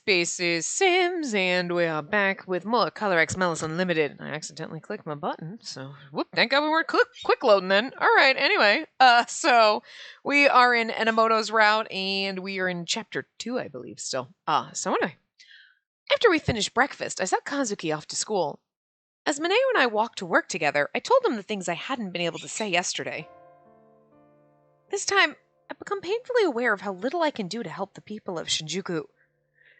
Spacey Sims, and we are back with more Color X Malice Unlimited. I accidentally clicked my button, so whoop, thank God we weren't quick loading then. Alright, anyway, so we are in Enomoto's route, and we are in chapter 2, I believe, still. So anyway, after we finished breakfast, I sent Kazuki off to school. As Mineo and I walked to work together, I told him the things I hadn't been able to say yesterday. This time, I've become painfully aware of how little I can do to help the people of Shinjuku.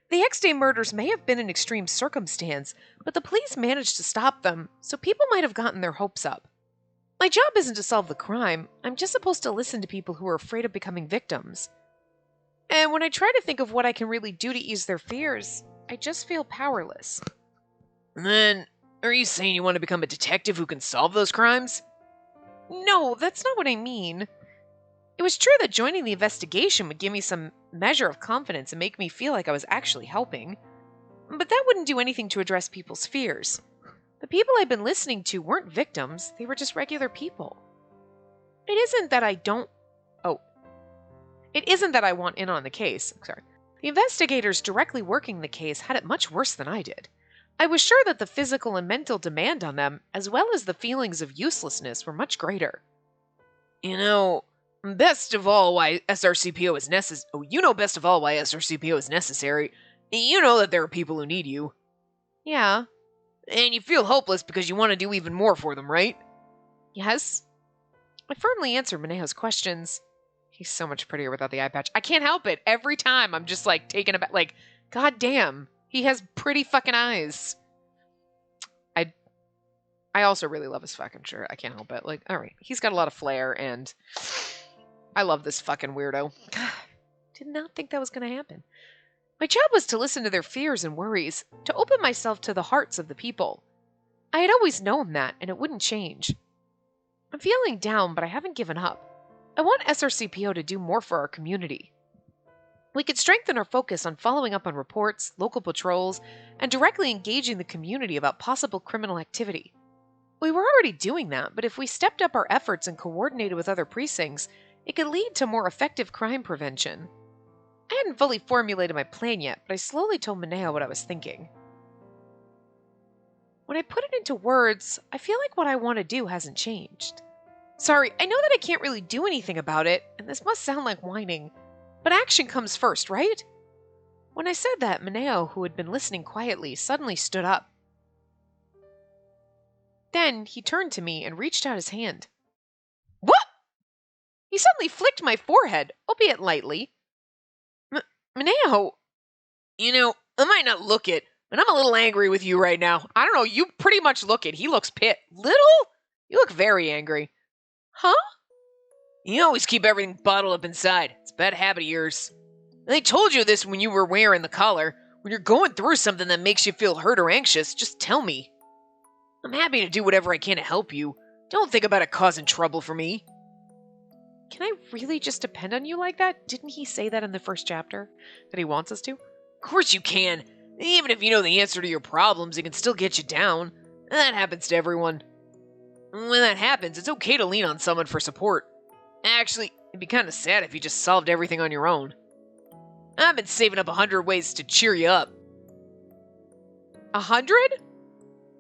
The X-Day murders may have been an extreme circumstance, but the police managed to stop them, so people might have gotten their hopes up. My job isn't to solve the crime, I'm just supposed to listen to people who are afraid of becoming victims. And when I try to think of what I can really do to ease their fears, I just feel powerless. Then, are you saying you want to become a detective who can solve those crimes? No, that's not what I mean. It was true that joining the investigation would give me some measure of confidence and make me feel like I was actually helping. But that wouldn't do anything to address people's fears. The people I'd been listening to weren't victims, they were just regular people. It isn't that I want in on the case. Sorry. The investigators directly working the case had it much worse than I did. I was sure that the physical and mental demand on them, as well as the feelings of uselessness, were much greater. You know, best of all why SRCPO is necessary. Oh, you know best of all why SRCPO is necessary. You know that there are people who need you. Yeah. And you feel hopeless because you want to do even more for them, right? Yes. I firmly answered Mineo's questions. He's so much prettier without the eye patch. I can't help it. Every time I'm just like taken aback. Like, god damn. He has pretty fucking eyes. I also really love his fucking shirt. I can't help it. Like, alright. He's got a lot of flair and I love this fucking weirdo. God, did not think that was going to happen. My job was to listen to their fears and worries, to open myself to the hearts of the people. I had always known that, and it wouldn't change. I'm feeling down, but I haven't given up. I want SRCPO to do more for our community. We could strengthen our focus on following up on reports, local patrols, and directly engaging the community about possible criminal activity. We were already doing that, but if we stepped up our efforts and coordinated with other precincts, it could lead to more effective crime prevention. I hadn't fully formulated my plan yet, but I slowly told Mineo what I was thinking. When I put it into words, I feel like what I want to do hasn't changed. Sorry, I know that I can't really do anything about it, and this must sound like whining, but action comes first, right? When I said that, Mineo, who had been listening quietly, suddenly stood up. Then he turned to me and reached out his hand. What? He suddenly flicked my forehead, albeit lightly. Mineo! You know, I might not look it, but I'm a little angry with you right now. I don't know, you pretty much look it. He looks pit. Little? You look very angry. Huh? You always keep everything bottled up inside. It's a bad habit of yours. And I told you this when you were wearing the collar. When you're going through something that makes you feel hurt or anxious, just tell me. I'm happy to do whatever I can to help you. Don't think about it causing trouble for me. Can I really just depend on you like that? Didn't he say that in the first chapter? That he wants us to? Of course you can. Even if you know the answer to your problems, it can still get you down. That happens to everyone. When that happens, it's okay to lean on someone for support. Actually, it'd be kind of sad if you just solved everything on your own. I've been saving up 100 ways to cheer you up. 100?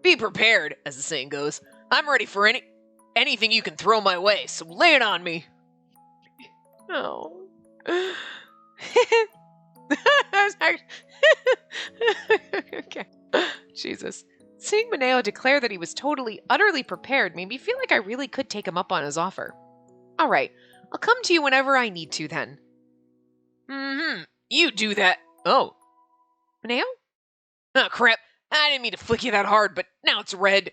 Be prepared, as the saying goes. I'm ready for anything you can throw my way, so lay it on me. Oh. Okay. Jesus. Seeing Mineo declare that he was totally, utterly prepared made me feel like I really could take him up on his offer. All right, I'll come to you whenever I need to then. You do that. Oh. Mineo? Oh, crap. I didn't mean to flick you that hard, but now it's red.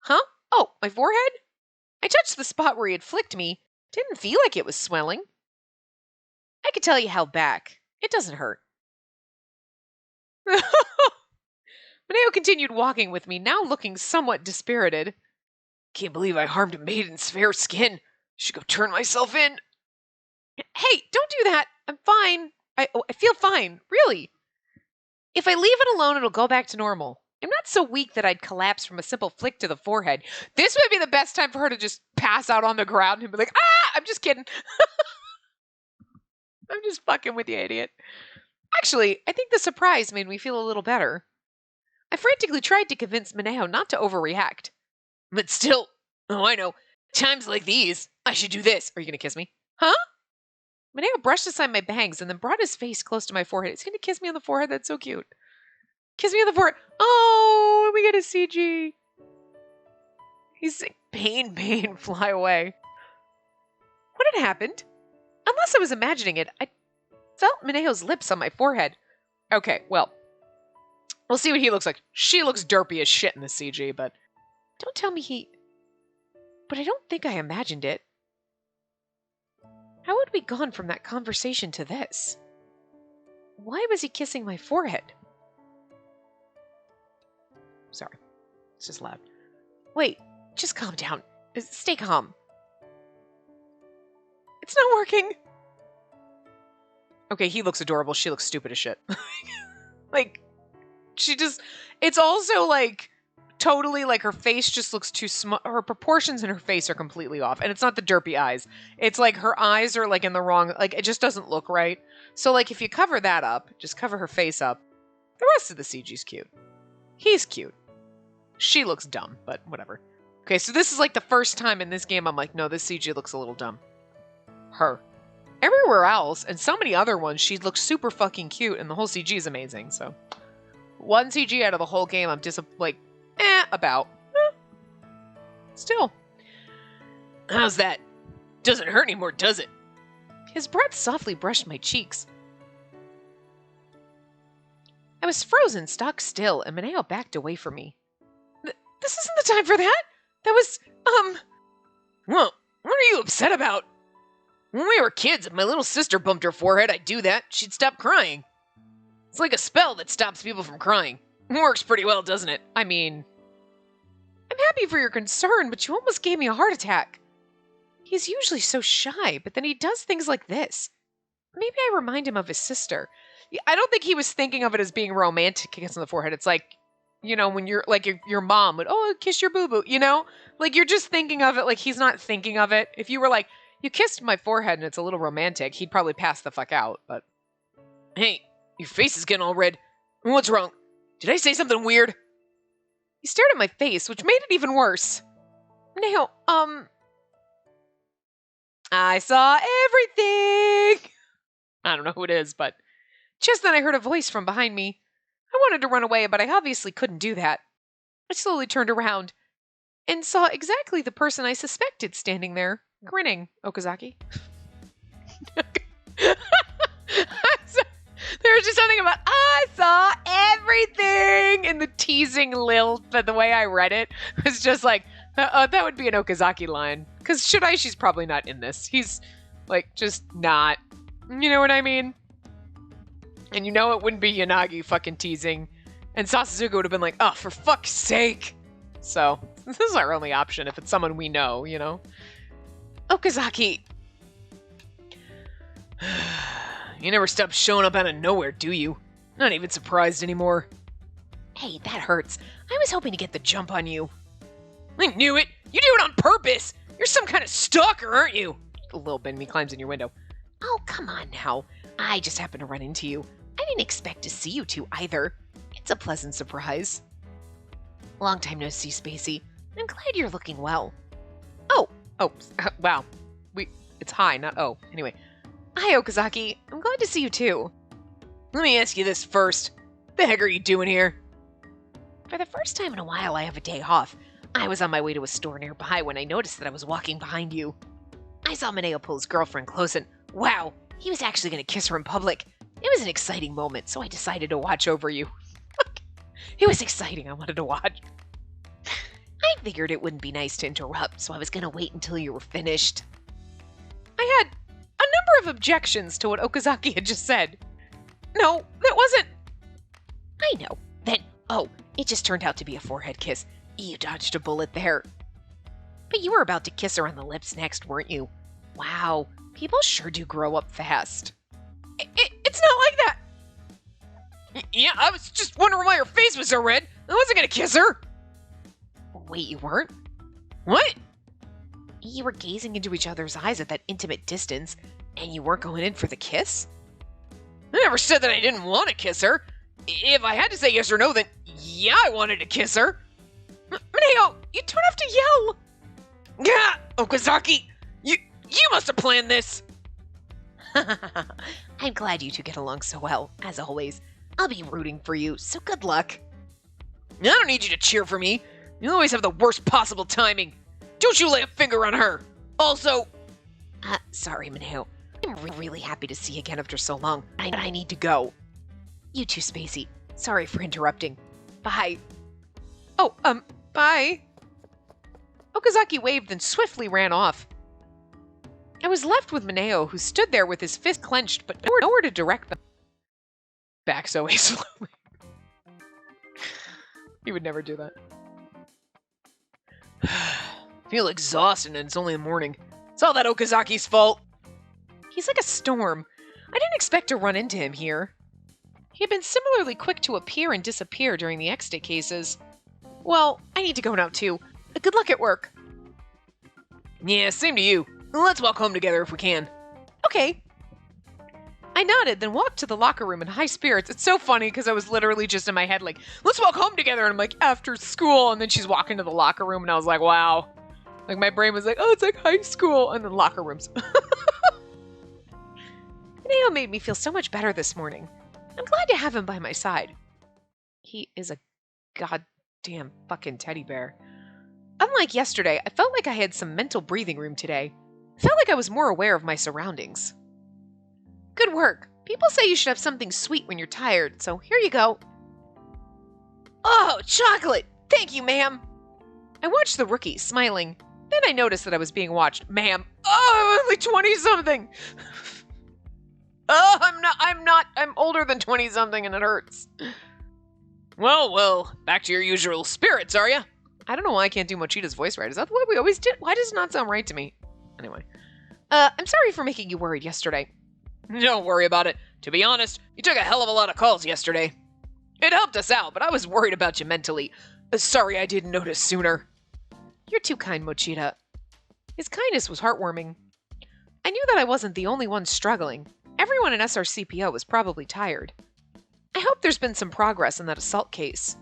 Huh? Oh, my forehead? I touched the spot where he had flicked me. Didn't feel like it was swelling. I could tell you held back. It doesn't hurt. Mineo continued walking with me, now looking somewhat dispirited. Can't believe I harmed a maiden's fair skin. Should go turn myself in. Hey, don't do that. I'm fine. I feel fine, really. If I leave it alone, it'll go back to normal. I'm not so weak that I'd collapse from a simple flick to the forehead. This would be the best time for her to just pass out on the ground and be like, ah! I'm just kidding. I'm just fucking with you, idiot. Actually, I think the surprise made me feel a little better. I frantically tried to convince Mineo not to overreact. But still, oh, I know. Times like these, I should do this. Are you gonna kiss me? Huh? Mineo brushed aside my bangs and then brought his face close to my forehead. He's going to kiss me on the forehead. That's so cute. Kiss me on the forehead. Oh, we get a CG. He's saying, pain, pain, fly away. What had happened? Unless I was imagining it, I felt Mineo's lips on my forehead. Okay, well, we'll see what he looks like. She looks derpy as shit in the CG, but don't tell me he... But I don't think I imagined it. How had we gone from that conversation to this? Why was he kissing my forehead? Sorry, it's just loud. Wait, just calm down. Stay calm. It's not working. Okay, he looks adorable. She looks stupid as shit. Like, she just... It's also, like, totally, like, her face just looks too small. Her proportions in her face are completely off. And it's not the derpy eyes. It's, like, her eyes are, like, in the wrong... Like, it just doesn't look right. So, like, if you cover that up, just cover her face up, the rest of the CG's cute. He's cute. She looks dumb, but whatever. Okay, so this is, like, the first time in this game I'm like, no, this CG looks a little dumb. Her. Everywhere else, and so many other ones, she looks super fucking cute, and the whole CG is amazing, so... One CG out of the whole game, I'm just, like, about. Still. How's that? Doesn't hurt anymore, does it? His breath softly brushed my cheeks. I was frozen, stock still, and Mineo backed away from me. This isn't the time for that! That was, Well, what are you upset about? When we were kids, if my little sister bumped her forehead, I'd do that. She'd stop crying. It's like a spell that stops people from crying. Works pretty well, doesn't it? I mean... I'm happy for your concern, but you almost gave me a heart attack. He's usually so shy, but then he does things like this. Maybe I remind him of his sister. I don't think he was thinking of it as being romantic, kiss on the forehead. It's like, you know, when you're, like, your mom would, oh, kiss your boo-boo, you know? Like, you're just thinking of it like he's not thinking of it. If you were like, you kissed my forehead and it's a little romantic, he'd probably pass the fuck out, but... Hey, your face is getting all red. What's wrong? Did I say something weird? He stared at my face, which made it even worse. Now, I saw everything! I don't know who it is, but... Just then I heard a voice from behind me. I wanted to run away, but I obviously couldn't do that. I slowly turned around and saw exactly the person I suspected standing there, grinning, Okazaki. There was just something about, I saw everything in the teasing lilt, but the way I read it was just like, that would be an Okazaki line. Because Shiraishi's probably not in this. He's, like, just not. You know what I mean? And you know it wouldn't be Yanagi fucking teasing. And Sasuke would have been like, oh, for fuck's sake. So, this is our only option if it's someone we know, you know? Okazaki. You never stop showing up out of nowhere, do you? Not even surprised anymore. Hey, that hurts. I was hoping to get the jump on you. I knew it! You do it on purpose! You're some kind of stalker, aren't you? A little bit, and he climbs in your window. Oh, come on now. I just happened to run into you. I didn't expect to see you two either. It's a pleasant surprise. Long time no see, Spacey. I'm glad you're looking well. Oh, wow. It's hi, not oh. Anyway. Hi, Okazaki. I'm glad to see you too. Let me ask you this first. What the heck are you doing here? For the first time in a while, I have a day off. I was on my way to a store nearby when I noticed that I was walking behind you. I saw Mineo pull his girlfriend close and, wow, he was actually going to kiss her in public. It was an exciting moment, so I decided to watch over you. It was exciting. I wanted to watch. I figured it wouldn't be nice to interrupt, so I was going to wait until you were finished. I had a number of objections to what Okazaki had just said. No, that wasn't... I know. Then, it just turned out to be a forehead kiss. You dodged a bullet there. But you were about to kiss her on the lips next, weren't you? Wow, people sure do grow up fast. It's not like that! Yeah, I was just wondering why her face was so red. I wasn't gonna kiss her. Wait, you weren't? What? You were gazing into each other's eyes at that intimate distance, and you weren't going in for the kiss? I never said that I didn't want to kiss her. If I had to say yes or no, then yeah, I wanted to kiss her. Mineo, you don't have to yell. Yeah, Okazaki, you must have planned this. I'm glad you two get along so well, as always. I'll be rooting for you, so good luck. I don't need you to cheer for me. You always have the worst possible timing. Don't you lay a finger on her. Also... sorry, Mineo. I'm really happy to see you again after so long. I need to go. You too, Spacey. Sorry for interrupting. Bye. Oh, bye. Okazaki waved and swiftly ran off. I was left with Mineo, who stood there with his fist clenched, but nowhere to direct them. Back so slowly. He would never do that. Feel exhausted and it's only the morning. It's all that Okazaki's fault. He's like a storm. I didn't expect to run into him here. He had been similarly quick to appear and disappear during the X-Day cases. Well, I need to go now too. Good luck at work. Yeah, same to you. Let's walk home together if we can. Okay. I nodded, then walked to the locker room in high spirits. It's so funny because I was literally just in my head like, let's walk home together. And I'm like, after school. And then she's walking to the locker room and I was like, wow. Like my brain was like, oh, it's like high school. And then locker rooms. Mineo made me feel so much better this morning. I'm glad to have him by my side. He is a goddamn fucking teddy bear. Unlike yesterday, I felt like I had some mental breathing room today. I felt like I was more aware of my surroundings. Good work. People say you should have something sweet when you're tired, so here you go. Oh, chocolate! Thank you, ma'am! I watched the rookie, smiling. Then I noticed that I was being watched. Ma'am. Oh, I'm only 20-something! Oh, I'm older than 20-something and it hurts. Well, back to your usual spirits, are ya? I don't know why I can't do Mochita's voice right. Is that the way we always did? Why does it not sound right to me? Anyway. I'm sorry for making you worried yesterday. Don't worry about it. To be honest, you took a hell of a lot of calls yesterday. It helped us out, but I was worried about you mentally. Sorry I didn't notice sooner. You're too kind, Mochita. His kindness was heartwarming. I knew that I wasn't the only one struggling. Everyone in SRCPO was probably tired. I hope there's been some progress in that assault case.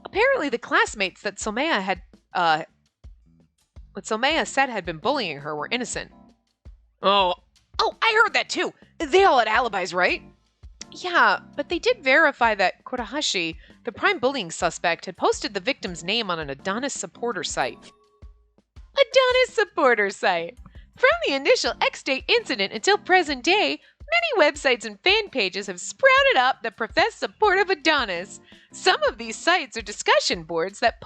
Apparently the classmates that what Somaya said had been bullying her were innocent. Oh, I heard that too. They all had alibis, right? Yeah, but they did verify that Kurahashi, the prime bullying suspect, had posted the victim's name on an Adonis supporter site. Adonis supporter site! From the initial X-Day incident until present day, many websites and fan pages have sprouted up that profess support of Adonis. Some of these sites are discussion boards that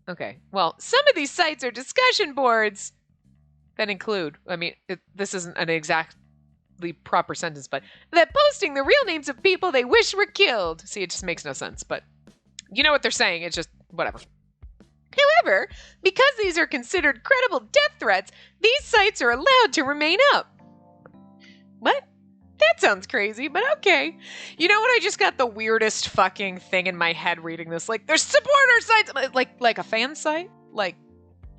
Okay, well, some of these sites are discussion boards that include, this isn't an exactly proper sentence, but that posting the real names of people they wish were killed. See, it just makes no sense, but you know what they're saying, it's just whatever. However, because these are considered credible death threats, these sites are allowed to remain up. What? That sounds crazy, but okay. You know what? I just got the weirdest fucking thing in my head reading this. Like, there's supporter sites! Like a fan site? Like,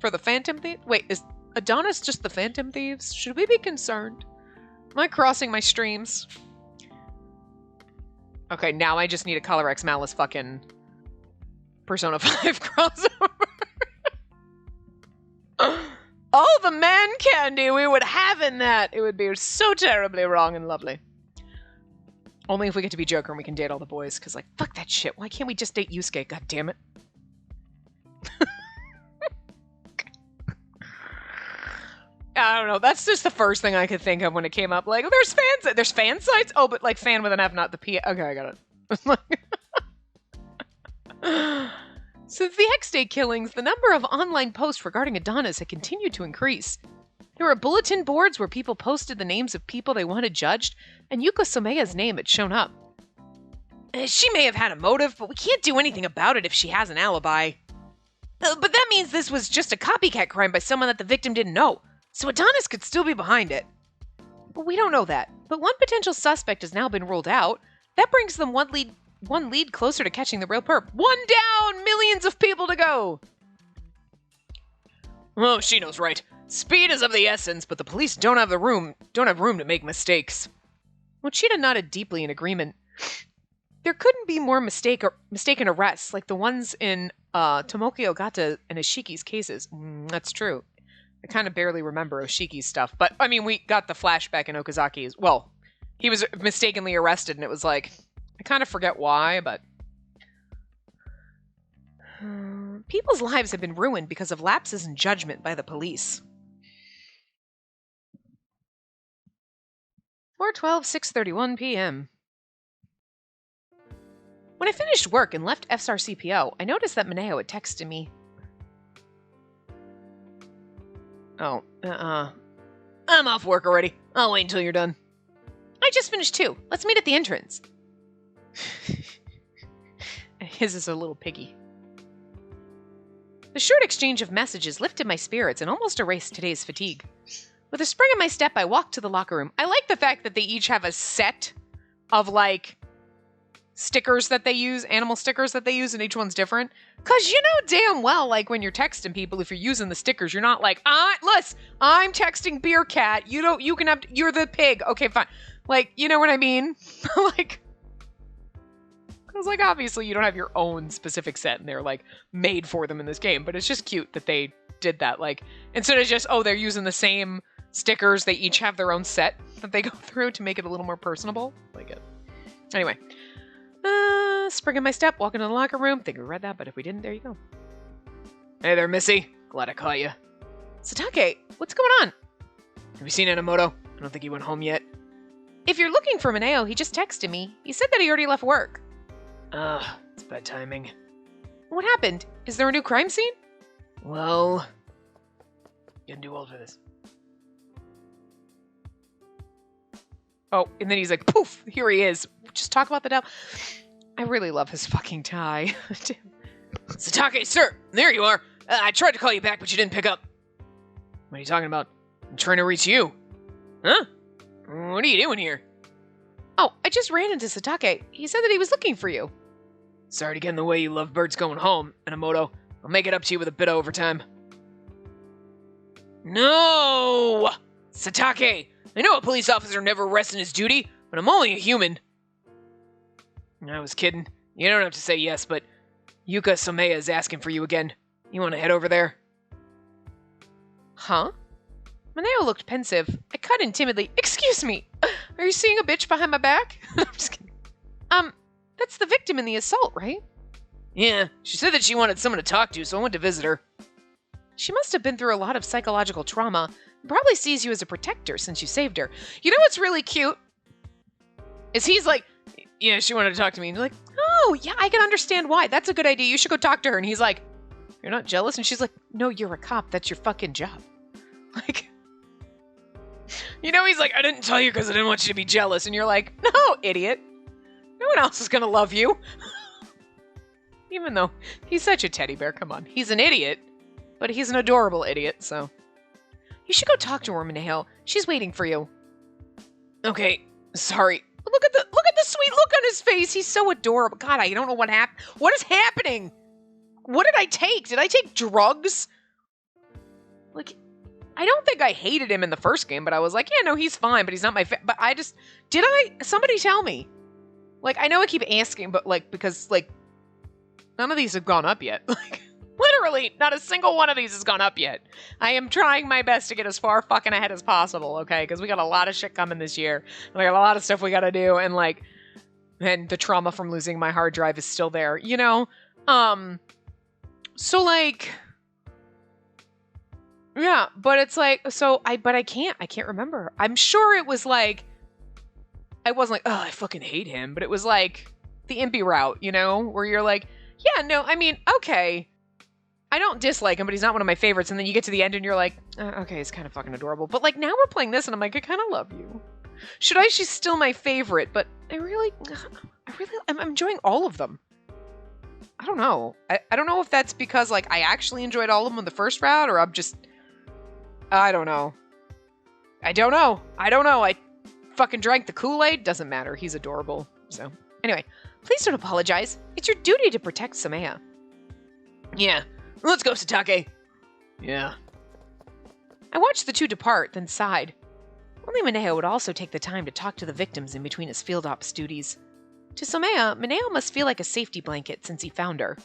for the Phantom Thieves? Wait, is Adonis just the Phantom Thieves? Should we be concerned? Am I crossing my streams? Okay, now I just need a Color X Malice fucking Persona 5 crossover. All the man candy we would have in that! It would be so terribly wrong and lovely. Only if we get to be Joker and we can date all the boys, because, like, fuck that shit. Why can't we just date Yusuke? God damn it. I don't know. That's just the first thing I could think of when it came up. Like, oh, there's fan sites? Oh, but, like, fan with an F, not the P. Okay, I got it. Since the X-Day killings, the number of online posts regarding Adonis had continued to increase. There were bulletin boards where people posted the names of people they wanted judged, and Yuko Someya's name had shown up. She may have had a motive, but we can't do anything about it if she has an alibi. But that means this was just a copycat crime by someone that the victim didn't know, so Adonis could still be behind it. Well, we don't know that, but one potential suspect has now been ruled out. That brings them one lead closer to catching the real perp. One down! Millions of people to go! Oh, she knows right. Speed is of the essence, but the police don't have room to make mistakes. Mochida nodded deeply in agreement. There couldn't be more mistaken arrests like the ones in Tomoki Ogata and Ishiki's cases. That's true. I kind of barely remember Oshiki's stuff, but I mean, we got the flashback in Okazaki's. Well, he was mistakenly arrested, and it was like, I kind of forget why, but people's lives have been ruined because of lapses in judgment by the police. 4/12, 6:31 p.m. When I finished work and left FSRCPO, I noticed that Mineo had texted me. Oh, I'm off work already. I'll wait until you're done. I just finished too. Let's meet at the entrance. His is a little piggy. The short exchange of messages lifted my spirits and almost erased today's fatigue. With a spring in my step, I walked to the locker room. I like the fact that they each have a set of, like, stickers that they use, animal stickers that they use, and each one's different. Because you know damn well, like, when you're texting people, if you're using the stickers, you're not like, listen, I'm texting Beer Cat. You're the pig. Okay, fine. Like, you know what I mean? Like, because, like, obviously you don't have your own specific set, and they're, like, made for them in this game. But it's just cute that they did that. Like, instead of just, they're using the same stickers, they each have their own set that they go through to make it a little more personable. Like it. Anyway. Spring in my step, walking to the locker room. Think we read that, but if we didn't, there you go. Hey there, Missy. Glad I caught you. Satake, what's going on? Have you seen Enomoto? I don't think he went home yet. If you're looking for Mineo, he just texted me. He said that he already left work. It's bad timing. What happened? Is there a new crime scene? Well, getting too old for this. Oh, and then he's like, poof, here he is. Just talk about the devil. I really love his fucking tie. Satake, sir, there you are. I tried to call you back, but you didn't pick up. What are you talking about? I'm trying to reach you. Huh? What are you doing here? Oh, I just ran into Satake. He said that he was looking for you. Sorry to get in the way, you lovebirds going home, Enomoto. I'll make it up to you with a bit of overtime. No! Satake! I know a police officer never rests in his duty, but I'm only a human. I was kidding. You don't have to say yes, but Yuka Somea is asking for you again. You want to head over there? Huh? Mineo looked pensive. I cut in timidly. Excuse me. Are you seeing a bitch behind my back? I'm just kidding. That's the victim in the assault, right? Yeah, she said that she wanted someone to talk to, so I went to visit her. She must have been through a lot of psychological trauma. Probably sees you as a protector since you saved her. You know what's really cute? Is he's like, yeah, she wanted to talk to me. And you're like, oh, yeah, I can understand why. That's a good idea. You should go talk to her. And he's like, you're not jealous? And she's like, no, you're a cop. That's your fucking job. Like, you know, he's like, I didn't tell you because I didn't want you to be jealous. And you're like, no, idiot. No one else is going to love you. Even though he's such a teddy bear. Come on. He's an idiot, but he's an adorable idiot, so. You should go talk to her, Mineo. She's waiting for you. Okay, sorry. Look at the sweet look on his face. He's so adorable. God, I don't know what happened. What is happening? What did I take? Did I take drugs? Like, I don't think I hated him in the first game, but I was like, yeah, no, he's fine, but he's not my but I just, somebody tell me. Like, I know I keep asking, but like, because like, none of these have gone up yet. Like, literally, not a single one of these has gone up yet. I am trying my best to get as far fucking ahead as possible, okay? Because we got a lot of shit coming this year. We got a lot of stuff we gotta do, and like, and the trauma from losing my hard drive is still there, you know? So like, yeah, but it's like, but I can't remember. I'm sure it was like, I wasn't like, oh, I fucking hate him, but it was like the impy route, you know? Where you're like, yeah, no, I mean, okay. I don't dislike him, but he's not one of my favorites. And then you get to the end and you're like, okay, he's kind of fucking adorable. But like now we're playing this and I'm like, I kind of love you. She's still my favorite, but I'm enjoying all of them. I don't know. I don't know if that's because like I actually enjoyed all of them in the first round or I don't know. I fucking drank the Kool-Aid. Doesn't matter. He's adorable. So anyway, please don't apologize. It's your duty to protect Somea. Yeah. Let's go, Satake. Yeah. I watched the two depart, then sighed. Only Mineo would also take the time to talk to the victims in between his field ops duties. To Somea, Mineo must feel like a safety blanket since he found her.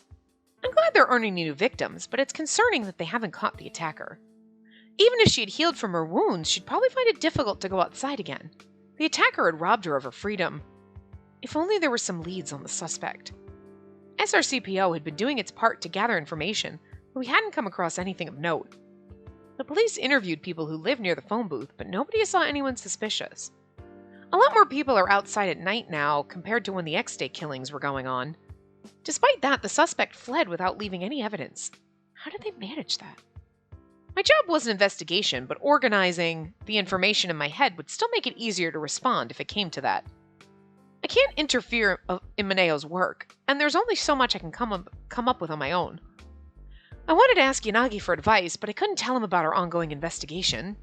I'm glad they're earning new victims, but it's concerning that they haven't caught the attacker. Even if she had healed from her wounds, she'd probably find it difficult to go outside again. The attacker had robbed her of her freedom. If only there were some leads on the suspect. SRCPO had been doing its part to gather information, but we hadn't come across anything of note. The police interviewed people who lived near the phone booth, but nobody saw anyone suspicious. A lot more people are outside at night now compared to when the X-Day killings were going on. Despite that, the suspect fled without leaving any evidence. How did they manage that? My job was an investigation, but organizing the information in my head would still make it easier to respond if it came to that. I can't interfere in Mineo's work, and there's only so much I can come up with on my own. I wanted to ask Yanagi for advice, but I couldn't tell him about our ongoing investigation.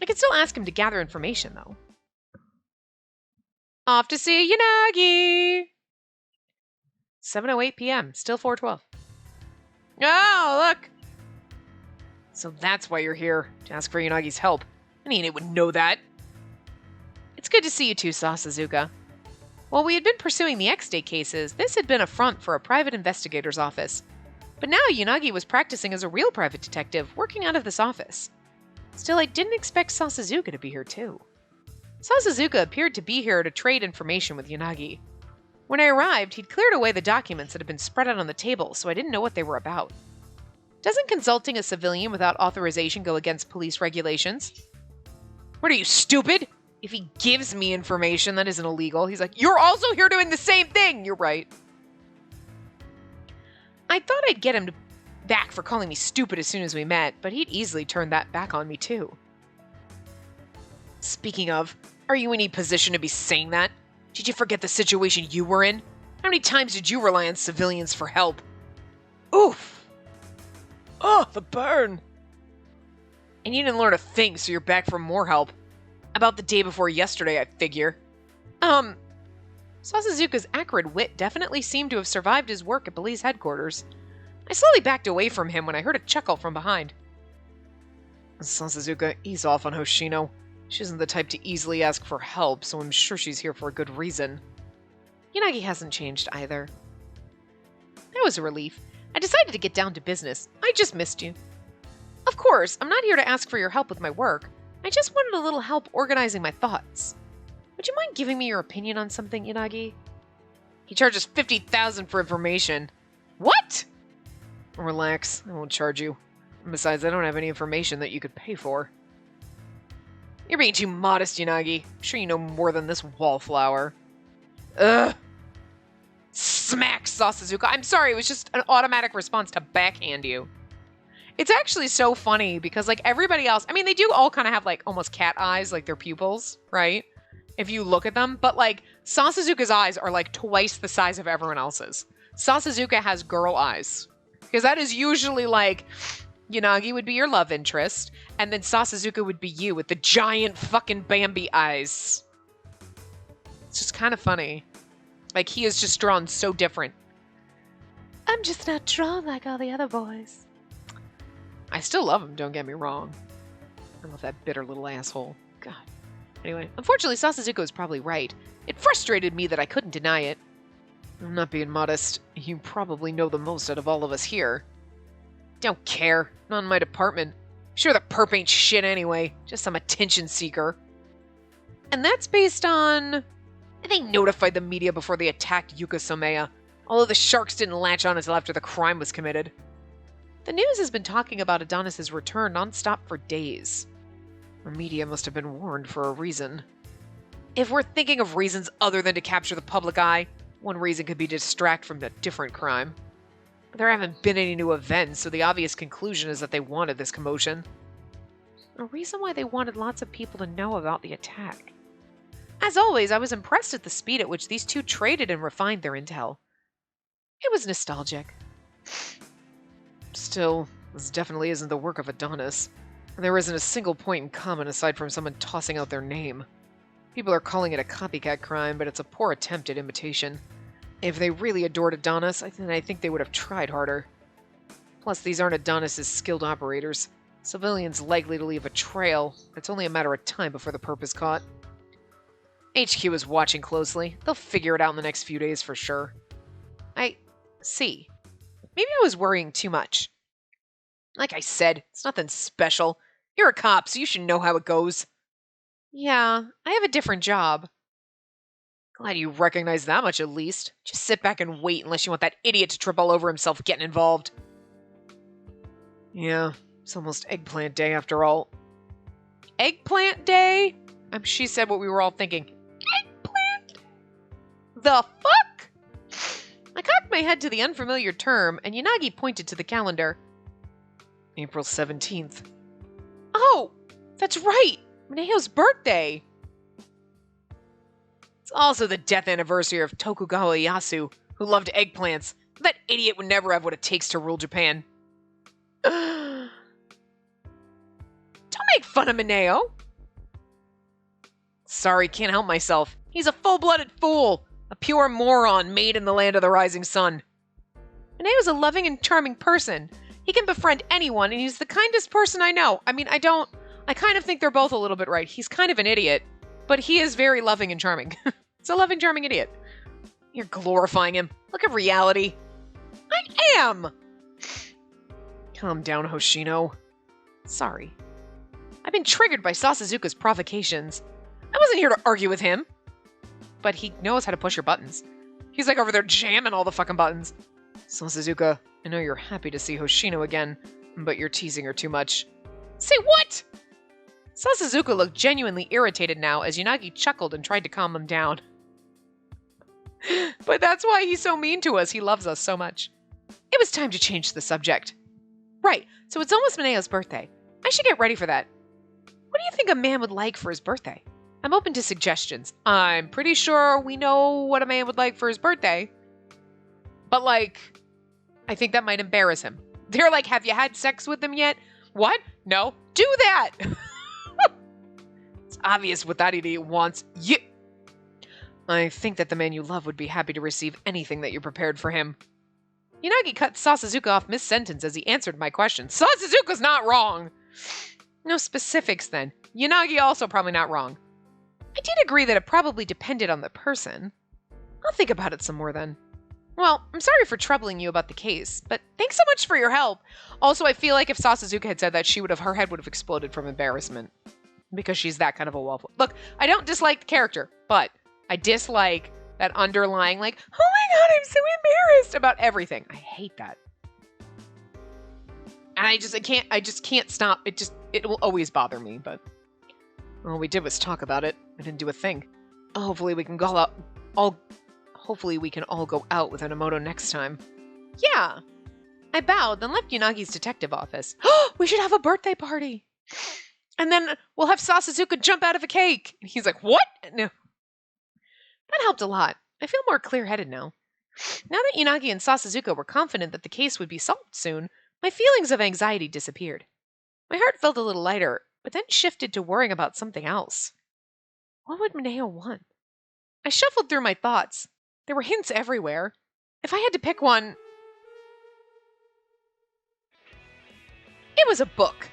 I could still ask him to gather information, though. Off to see Yanagi! 7:08 p.m., still 4:12. Oh, look! So that's why you're here, to ask for Yanagi's help. I mean, it would know that. It's good to see you too, Sasazuka. While we had been pursuing the X-Day cases, this had been a front for a private investigator's office. But now Yanagi was practicing as a real private detective, working out of this office. Still, I didn't expect Sasazuka to be here too. Sasazuka appeared to be here to trade information with Yanagi. When I arrived, he'd cleared away the documents that had been spread out on the table, so I didn't know what they were about. Doesn't consulting a civilian without authorization go against police regulations? What are you, stupid? If he gives me information that isn't illegal, he's like, you're also here doing the same thing! You're right. I thought I'd get him back for calling me stupid as soon as we met, but he'd easily turn that back on me too. Speaking of, are you in any position to be saying that? Did you forget the situation you were in? How many times did you rely on civilians for help? Oof! Oh, the burn! And you didn't learn a thing, so you're back for more help. About the day before yesterday, I figure. Sasazuka's acrid wit definitely seemed to have survived his work at police headquarters. I slowly backed away from him when I heard a chuckle from behind. Sasazuka, ease off on Hoshino. She isn't the type to easily ask for help, so I'm sure she's here for a good reason. Yanagi hasn't changed either. That was a relief. I decided to get down to business. I just missed you. Of course, I'm not here to ask for your help with my work. I just wanted a little help organizing my thoughts. Would you mind giving me your opinion on something, Yanagi? He charges 50,000 for information. What? Relax, I won't charge you. Besides, I don't have any information that you could pay for. You're being too modest, Yanagi. I'm sure you know more than this wallflower. Ugh. Smack, Sasazuka. I'm sorry, it was just an automatic response to backhand you. It's actually so funny because, like, everybody else, I mean, they do all kind of have, like, almost cat eyes, like their pupils, right? If you look at them. But, like, Sasazuka's eyes are, like, twice the size of everyone else's. Sasazuka has girl eyes. Because that is usually, like, Yanagi would be your love interest, and then Sasazuka would be you with the giant fucking Bambi eyes. It's just kind of funny. Like, he is just drawn so different. I'm just not drawn like all the other boys. I still love him, don't get me wrong. I love that bitter little asshole. God. Anyway, unfortunately, Sasazuka was probably right. It frustrated me that I couldn't deny it. I'm not being modest. You probably know the most out of all of us here. Don't care. Not in my department. Sure, the perp ain't shit anyway. Just some attention seeker. And that's based on... They notified the media before they attacked Yuka Somea, although the sharks didn't latch on until after the crime was committed. The news has been talking about Adonis's return nonstop for days. The media must have been warned for a reason. If we're thinking of reasons other than to capture the public eye, one reason could be to distract from a different crime. But there haven't been any new events, so the obvious conclusion is that they wanted this commotion. A reason why they wanted lots of people to know about the attack. As always, I was impressed at the speed at which these two traded and refined their intel. It was nostalgic. Still, this definitely isn't the work of Adonis. There isn't a single point in common aside from someone tossing out their name. People are calling it a copycat crime, but it's a poor attempt at imitation. If they really adored Adonis, I think they would have tried harder. Plus, these aren't Adonis's skilled operators. Civilians likely to leave a trail. It's only a matter of time before the perp is caught. HQ is watching closely. They'll figure it out in the next few days for sure. I see. Maybe I was worrying too much. Like I said, it's nothing special. You're a cop, so you should know how it goes. Yeah, I have a different job. Glad you recognize that much at least. Just sit back and wait unless you want that idiot to trip all over himself getting involved. Yeah, it's almost eggplant day after all. Eggplant day? She said what we were all thinking. Eggplant? The fuck? I cocked my head to the unfamiliar term, and Yanagi pointed to the calendar. April 17th. Oh, that's right. Mineo's birthday. It's also the death anniversary of Tokugawa Ieyasu, who loved eggplants. That idiot would never have what it takes to rule Japan. Don't make fun of Mineo. Sorry, can't help myself. He's a full-blooded fool. A pure moron made in the land of the rising sun. Mineo's a loving and charming person. He can befriend anyone, and he's the kindest person I know. I kind of think they're both a little bit right. He's kind of an idiot, but he is very loving and charming. He's a loving, charming idiot. You're glorifying him. Look at reality. I am! Calm down, Hoshino. Sorry. I've been triggered by Sasazuka's provocations. I wasn't here to argue with him. But he knows how to push your buttons. He's like over there jamming all the fucking buttons. Sasazuka, I know you're happy to see Hoshino again, but you're teasing her too much. Say what? Sasazuka looked genuinely irritated now as Yanagi chuckled and tried to calm him down. But that's why he's so mean to us. He loves us so much. It was time to change the subject. Right, so it's almost Mineo's birthday. I should get ready for that. What do you think a man would like for his birthday? I'm open to suggestions. I'm pretty sure we know what a man would like for his birthday. But, I think that might embarrass him. They're like, have you had sex with him yet? What? No. Do that! It's obvious what that idiot wants. Yeah. I think that the man you love would be happy to receive anything that you prepared for him. Yanagi cut Sasazuka off mid-sentence as he answered my question. Sasazuka's not wrong! No specifics, then. Yanagi also probably not wrong. I did agree that it probably depended on the person. I'll think about it some more, then. Well, I'm sorry for troubling you about the case, but thanks so much for your help. Also, I feel like if Sasazuka had said that, her head would have exploded from embarrassment. Because she's that kind of a wallflower. Look, I don't dislike the character, but I dislike that underlying, oh my god, I'm so embarrassed about everything. I hate that. And I just can't stop. It will always bother me, but all we did was talk about it. I didn't do a thing. Hopefully we can Hopefully we can all go out with Enomoto next time. Yeah. I bowed, then left Yunagi's detective office. We should have a birthday party. And then we'll have Sasazuka jump out of a cake. And he's like, what? No. That helped a lot. I feel more clear-headed now. Now that Yanagi and Sasazuka were confident that the case would be solved soon, my feelings of anxiety disappeared. My heart felt a little lighter, but then shifted to worrying about something else. What would Mineo want? I shuffled through my thoughts. There were hints everywhere. If I had to pick one... It was a book.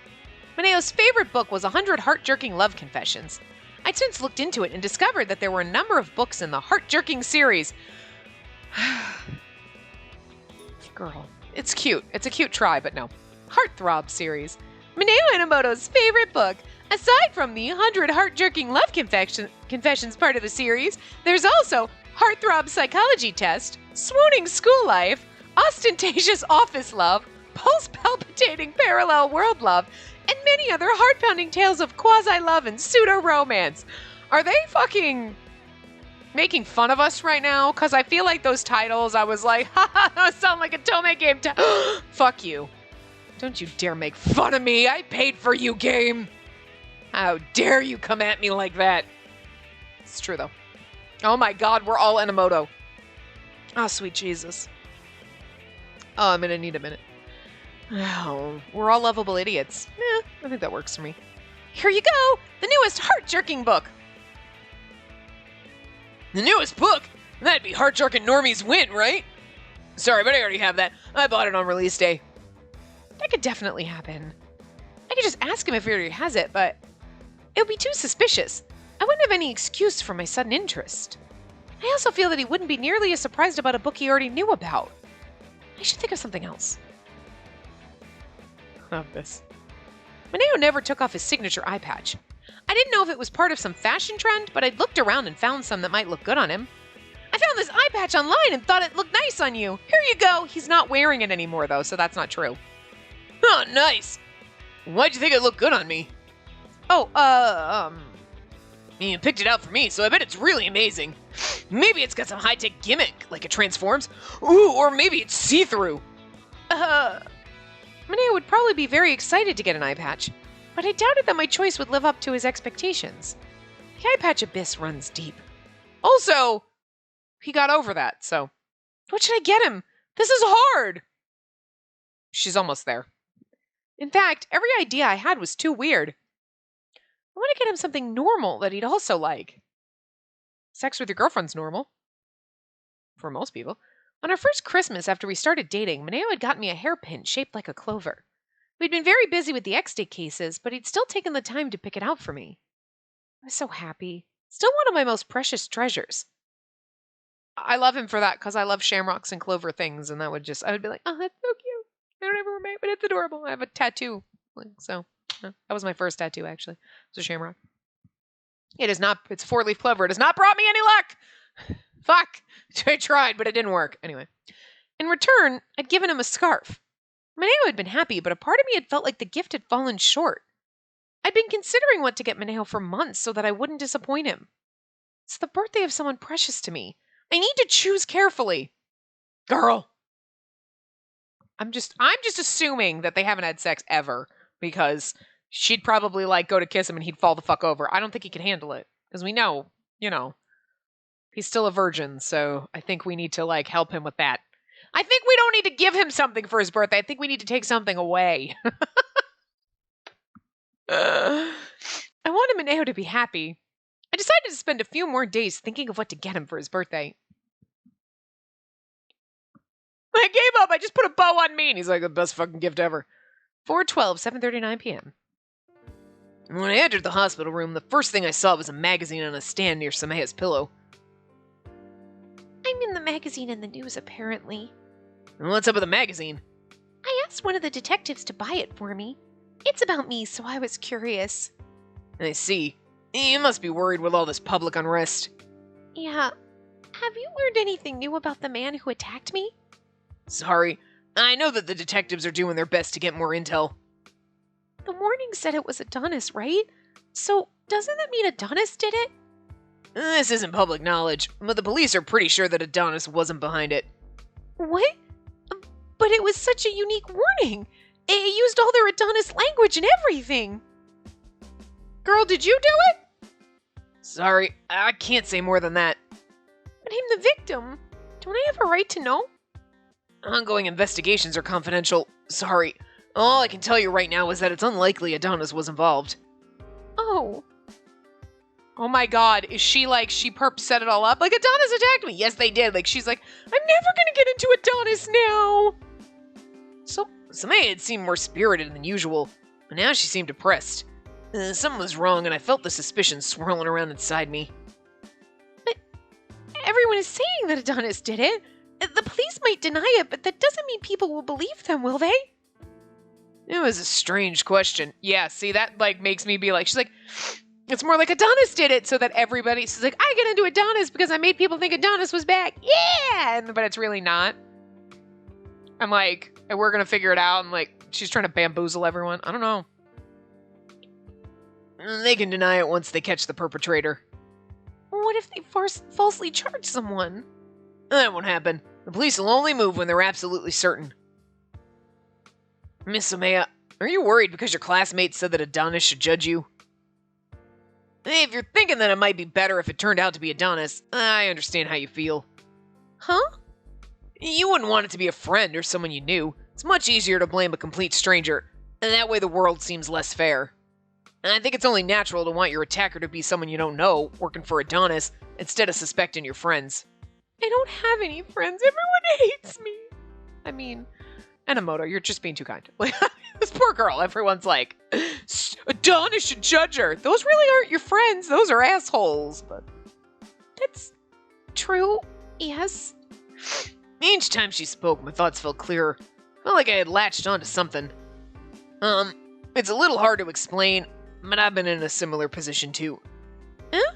Mineo's favorite book was 100 Heart-Jerking Love Confessions. I'd since looked into it and discovered that there were a number of books in the Heart-Jerking series. Girl, it's cute. It's a cute try, but no. Heartthrob series. Mineo Enomoto's favorite book. Aside from the 100 Heart-Jerking Love Confessions part of the series, there's also Heartthrob Psychology Test, Swooning School Life, Ostentatious Office Love, Pulse-Palpitating Parallel World Love, and many other heart-pounding tales of quasi-love and pseudo-romance. Are they fucking making fun of us right now? Because I feel like those titles, I was like, haha, those sound like a Tome game. Fuck you. Don't you dare make fun of me. I paid for you, game. How dare you come at me like that? It's true, though. Oh my god, we're all Enomoto. Oh, sweet Jesus. Oh, I'm gonna need a minute. Oh, we're all lovable idiots. I think that works for me. Here you go! The newest heart-jerking book! The newest book? That'd be heart-jerking normies win, right? Sorry, but I already have that. I bought it on release day. That could definitely happen. I could just ask him if he already has it, but it would be too suspicious. I wouldn't have any excuse for my sudden interest. I also feel that he wouldn't be nearly as surprised about a book he already knew about. I should think of something else. Love this. Mineo never took off his signature eye patch. I didn't know if it was part of some fashion trend, but I'd looked around and found some that might look good on him. I found this eye patch online and thought it looked nice on you. Here you go. He's not wearing it anymore, though, so that's not true. Oh, nice. Why'd you think it looked good on me? Oh, You picked it out for me, so I bet it's really amazing. Maybe it's got some high-tech gimmick, like it transforms. Ooh, or maybe it's see-through. Mineo would probably be very excited to get an eye patch, but I doubted that my choice would live up to his expectations. The eye patch abyss runs deep. Also, he got over that, so what should I get him? This is hard! She's almost there. In fact, every idea I had was too weird. I want to get him something normal that he'd also like. Sex with your girlfriend's normal. For most people. On our first Christmas after we started dating, Mineo had gotten me a hairpin shaped like a clover. We'd been very busy with the X-Day cases, but he'd still taken the time to pick it out for me. I was so happy. Still one of my most precious treasures. I love him for that because I love shamrocks and clover things, and I would be like, oh, that's so cute. I don't ever remember, but it's adorable. I have a tattoo. So, that was my first tattoo, actually. It's a shamrock. It's a 4-leaf clover. It has not brought me any luck. Fuck. I tried, but it didn't work. Anyway. In return, I'd given him a scarf. Mineo had been happy, but a part of me had felt like the gift had fallen short. I'd been considering what to get Mineo for months so that I wouldn't disappoint him. It's the birthday of someone precious to me. I need to choose carefully. Girl. I'm just assuming that they haven't had sex ever, because she'd probably go to kiss him and he'd fall the fuck over. I don't think he can handle it, because we know, he's still a virgin, so I think we need to help him with that. I think we don't need to give him something for his birthday. I think we need to take something away. I wanted Mineo to be happy. I decided to spend a few more days thinking of what to get him for his birthday. I gave up. I just put a bow on me. And he's like, the best fucking gift ever. 4/12, 7:39 p.m. When I entered the hospital room, the first thing I saw was a magazine on a stand near Samea's pillow. I'm in the magazine and the news, apparently. What's up with the magazine? I asked one of the detectives to buy it for me. It's about me, so I was curious. I see. You must be worried with all this public unrest. Yeah. Have you learned anything new about the man who attacked me? Sorry. I know that the detectives are doing their best to get more intel. The warning said it was Adonis, right? So, doesn't that mean Adonis did it? This isn't public knowledge, but the police are pretty sure that Adonis wasn't behind it. What? But it was such a unique warning. It used all their Adonis language and everything. Girl, did you do it? Sorry, I can't say more than that. But I'm the victim. Don't I have a right to know? Ongoing investigations are confidential. Sorry. All I can tell you right now is that it's unlikely Adonis was involved. Oh. Oh my god, is she she perp set it all up? Adonis attacked me. Yes, they did. She's like, I'm never gonna get into Adonis now. So, Samaya had seemed more spirited than usual, but now she seemed depressed. Something was wrong, and I felt the suspicion swirling around inside me. But everyone is saying that Adonis did it. The police might deny it, but that doesn't mean people will believe them, will they? It was a strange question. Yeah, see, that makes me be she's like, it's more like Adonis did it, so that she's like, I get into Adonis because I made people think Adonis was back. Yeah! But it's really not. I'm like, we're gonna figure it out. I'm she's trying to bamboozle everyone. I don't know. They can deny it once they catch the perpetrator. What if they falsely charge someone? That won't happen. The police will only move when they're absolutely certain. Miss Samaya, are you worried because your classmates said that Adonis should judge you? If you're thinking that it might be better if it turned out to be Adonis, I understand how you feel. Huh? You wouldn't want it to be a friend or someone you knew. It's much easier to blame a complete stranger, and that way the world seems less fair. And I think it's only natural to want your attacker to be someone you don't know, working for Adonis, instead of suspecting your friends. I don't have any friends. Everyone hates me. I mean, Enomoto, you're just being too kind. This poor girl, everyone's like, Adonis should judge her. Those really aren't your friends. Those are assholes. But That's true. Yes. Each time she spoke, my thoughts felt clearer. Felt like I had latched onto something. It's a little hard to explain, but I've been in a similar position too. Huh?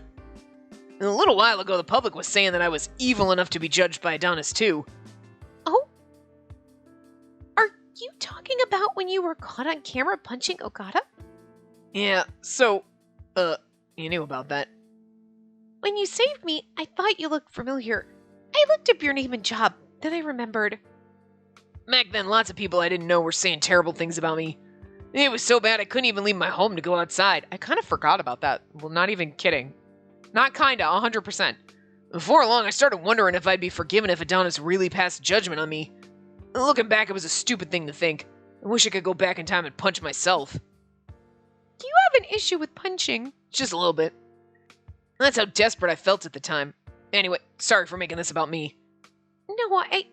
A little while ago, the public was saying that I was evil enough to be judged by Adonis too. Oh? Are you talking about when you were caught on camera punching Ogata? Yeah, so, you knew about that. When you saved me, I thought you looked familiar. I looked up your name and job, then I remembered. Back then, lots of people I didn't know were saying terrible things about me. It was so bad I couldn't even leave my home to go outside. I kind of forgot about that. Well, not even kidding. Not kinda, 100%. Before long, I started wondering if I'd be forgiven if Adonis really passed judgment on me. Looking back, it was a stupid thing to think. I wish I could go back in time and punch myself. You have an issue with punching. Just a little bit. That's how desperate I felt at the time. Anyway, sorry for making this about me. No, I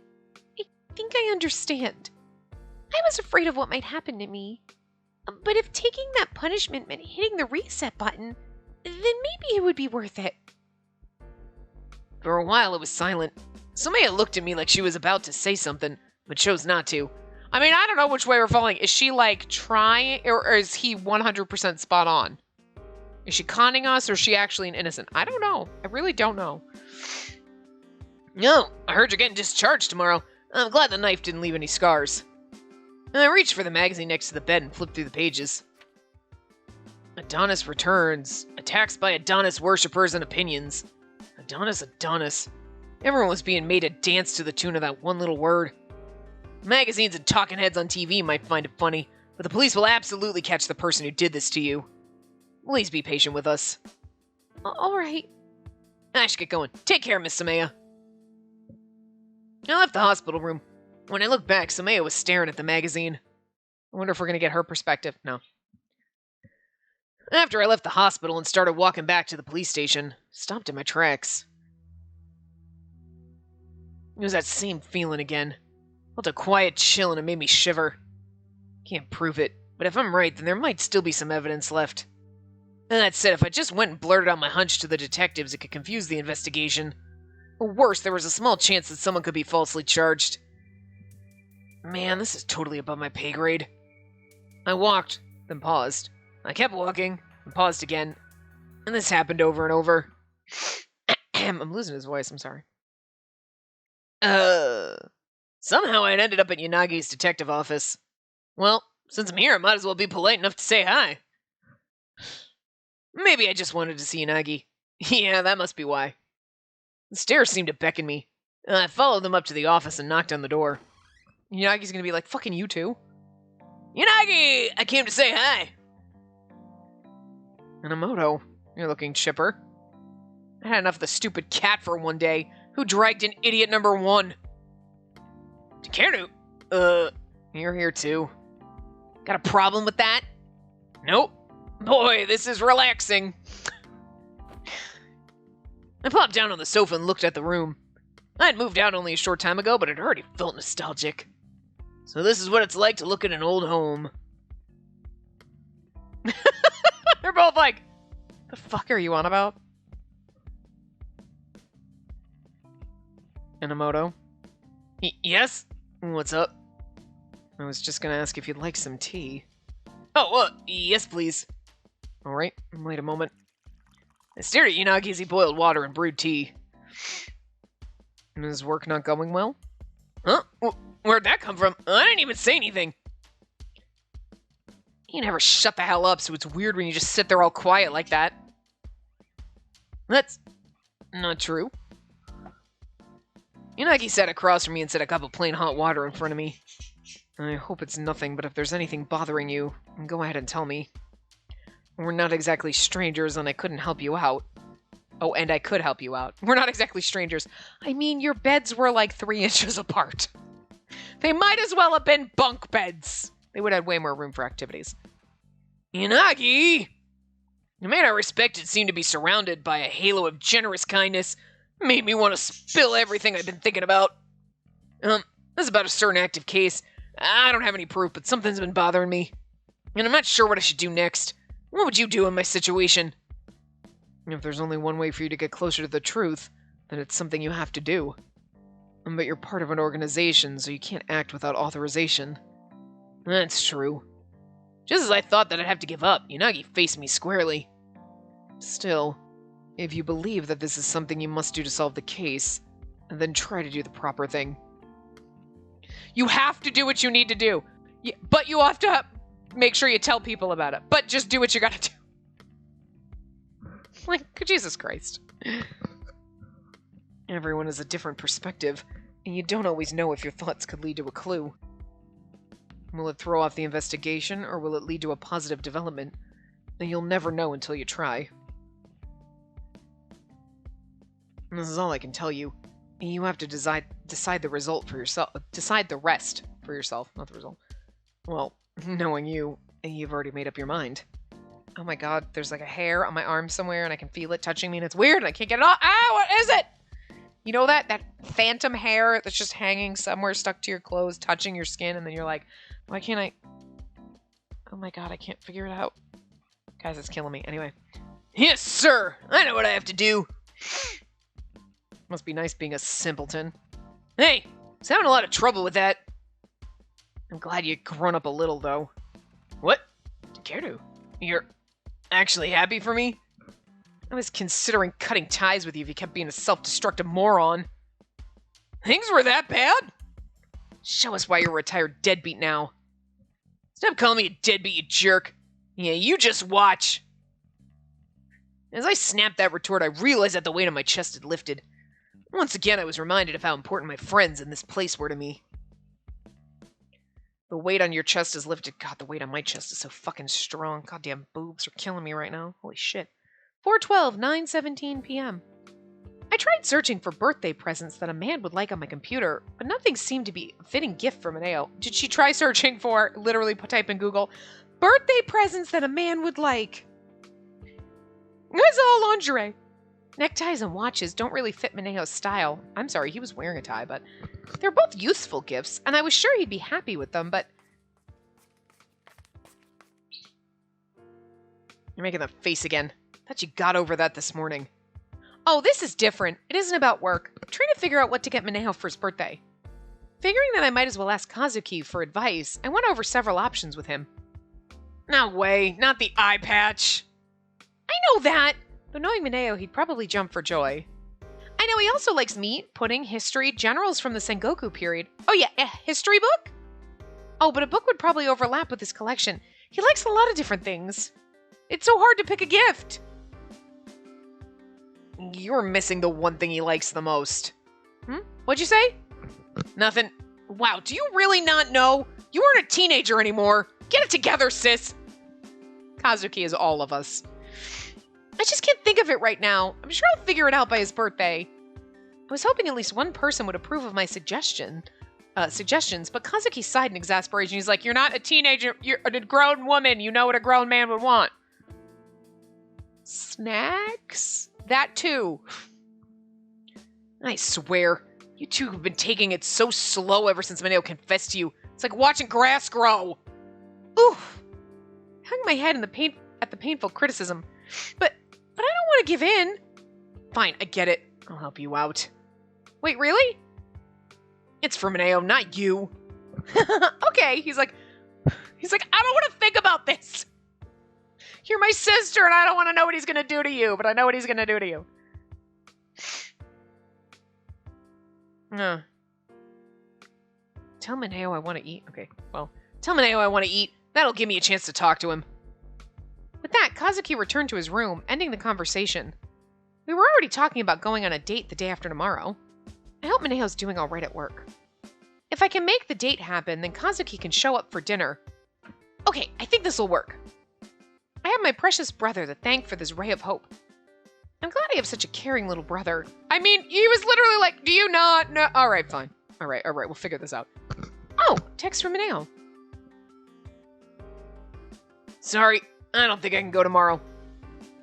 think I understand. I was afraid of what might happen to me. But if taking that punishment meant hitting the reset button, then maybe it would be worth it. For a while, it was silent. Somebody looked at me like she was about to say something, but chose not to. I mean, I don't know which way we're falling. Is she like trying, or is he 100% spot on? Is she conning us, or is she actually an innocent? I don't know. I really don't know. No, I heard you're getting discharged tomorrow. I'm glad the knife didn't leave any scars. I reached for the magazine next to the bed and flipped through the pages. Adonis returns. Attacks by Adonis worshippers and opinions. Adonis. Everyone was being made to dance to the tune of that one little word. Magazines and talking heads on TV might find it funny, but the police will absolutely catch the person who did this to you. Please be patient with us. All right. I should get going. Take care, Miss Samaya. I left the hospital room. When I looked back, Samaya was staring at the magazine. I wonder if we're going to get her perspective. No. After I left the hospital and started walking back to the police station, stopped in my tracks. It was that same feeling again. Felt a quiet chill and it made me shiver. Can't prove it, but if I'm right, then there might still be some evidence left. And that said, if I just went and blurted out my hunch to the detectives, it could confuse the investigation. Or worse, there was a small chance that someone could be falsely charged. Man, this is totally above my pay grade. I walked, then paused. I kept walking, and paused again. And this happened over and over. I'm losing his voice, I'm sorry. Somehow I ended up at Yanagi's detective office. Well, since I'm here, I might as well be polite enough to say hi. Maybe I just wanted to see Yanagi. Yeah, that must be why. The stairs seemed to beckon me. I followed them up to the office and knocked on the door. Yanagi's going to be like, fucking you too. Yanagi! I came to say hi! Minamoto, you're looking chipper. I had enough of the stupid cat for one day. Who dragged in idiot number 1? Takeru? You're here too. Got a problem with that? Nope. Boy, this is relaxing. I plopped down on the sofa and looked at the room. I had moved out only a short time ago, but it already felt nostalgic. So this is what it's like to look at an old home. They're both like, the fuck are you on about? Minamoto? Yes? What's up? I was just gonna ask if you'd like some tea. Oh, yes, please. Alright, wait a moment. I stared at Yanagi as he boiled water and brewed tea. Is work not going well? Huh? Where'd that come from? I didn't even say anything. You never shut the hell up, so it's weird when you just sit there all quiet like that. That's not true. Yanagi sat across from me and set a cup of plain hot water in front of me. I hope it's nothing, but if there's anything bothering you, go ahead and tell me. We're not exactly strangers, and I couldn't help you out. Oh, and I could help you out. We're not exactly strangers. I mean, your beds were like 3 inches apart. They might as well have been bunk beds. They would have way more room for activities. Yanagi! The man I respected seemed to be surrounded by a halo of generous kindness. Made me want to spill everything I've been thinking about. This is about a certain active case. I don't have any proof, but something's been bothering me. And I'm not sure what I should do next. What would you do in my situation? If there's only one way for you to get closer to the truth, then it's something you have to do. But you're part of an organization, so you can't act without authorization. That's true. Just as I thought that I'd have to give up, Yanagi faced me squarely. Still, if you believe that this is something you must do to solve the case, then try to do the proper thing. You have to do what you need to do. But you have to make sure you tell people about it. But just do what you gotta do. Like, Jesus Christ. Everyone has a different perspective, and you don't always know if your thoughts could lead to a clue. Will it throw off the investigation, or will it lead to a positive development? And you'll never know until you try. And this is all I can tell you. You have to decide the result for yourself. Decide the rest for yourself, not the result. Well, knowing you, you've already made up your mind. Oh my god, there's like a hair on my arm somewhere, and I can feel it touching me, and it's weird, and I can't get it off. Ah, what is it? You know that phantom hair that's just hanging somewhere stuck to your clothes, touching your skin, and then you're like, why can't I? Oh my god, I can't figure it out. Guys, it's killing me. Anyway. Yes, sir. I know what I have to do. Must be nice being a simpleton. Hey, I was having a lot of trouble with that. I'm glad you've grown up a little, though. What? Care to? You're actually happy for me? I was considering cutting ties with you if you kept being a self-destructive moron. Things were that bad? Show us why you're a retired deadbeat now. Stop calling me a deadbeat, you jerk. Yeah, you just watch. As I snapped that retort, I realized that the weight on my chest had lifted. Once again, I was reminded of how important my friends and this place were to me. The weight on your chest is lifted. God, the weight on my chest is so fucking strong. Goddamn boobs are killing me right now. Holy shit. 4:12, 9:17 p.m. I tried searching for birthday presents that a man would like on my computer, but nothing seemed to be a fitting gift for Mineo. Did she try searching for, literally type in Google, birthday presents that a man would like? It's all lingerie. Neckties and watches don't really fit Mineo's style. I'm sorry, he was wearing a tie, but they're both useful gifts, and I was sure he'd be happy with them, but... You're making that face again. Thought you got over that this morning. Oh, this is different. It isn't about work. I'm trying to figure out what to get Mineo for his birthday. Figuring that I might as well ask Kazuki for advice, I went over several options with him. No way, not the eye patch. I know that, but knowing Mineo, he'd probably jump for joy. I know he also likes meat, pudding, history, generals from the Sengoku period. Oh yeah, a history book? Oh, but a book would probably overlap with his collection. He likes a lot of different things. It's so hard to pick a gift. You're missing the one thing he likes the most. What'd you say? Nothing. Wow, do you really not know? You aren't a teenager anymore. Get it together, sis. Kazuki is all of us. I just can't think of it right now. I'm sure I'll figure it out by his birthday. I was hoping at least one person would approve of my suggestions, but Kazuki sighed in exasperation. He's like, you're not a teenager, you're a grown woman. You know what a grown man would want. Snacks? That too. I swear, you two have been taking it so slow ever since Mineo confessed to you. It's like watching grass grow. Oof. I hung my head in at the painful criticism. But I don't want to give in. Fine, I get it. I'll help you out. Wait, really? It's for Mineo, not you. Okay, he's like, I don't want to think about this. You're my sister, and I don't want to know what he's going to do to you, but I know what he's going to do to you. Tell Mineo I want to eat. Okay, well, tell Mineo I want to eat. That'll give me a chance to talk to him. With that, Kazuki returned to his room, ending the conversation. We were already talking about going on a date the day after tomorrow. I hope Mineo's doing all right at work. If I can make the date happen, then Kazuki can show up for dinner. Okay, I think this will work. I have my precious brother to thank for this ray of hope. I'm glad I have such a caring little brother. I mean, he was literally like, do you not know? All right, fine. All right, we'll figure this out. Oh, text from Mineo. Sorry, I don't think I can go tomorrow.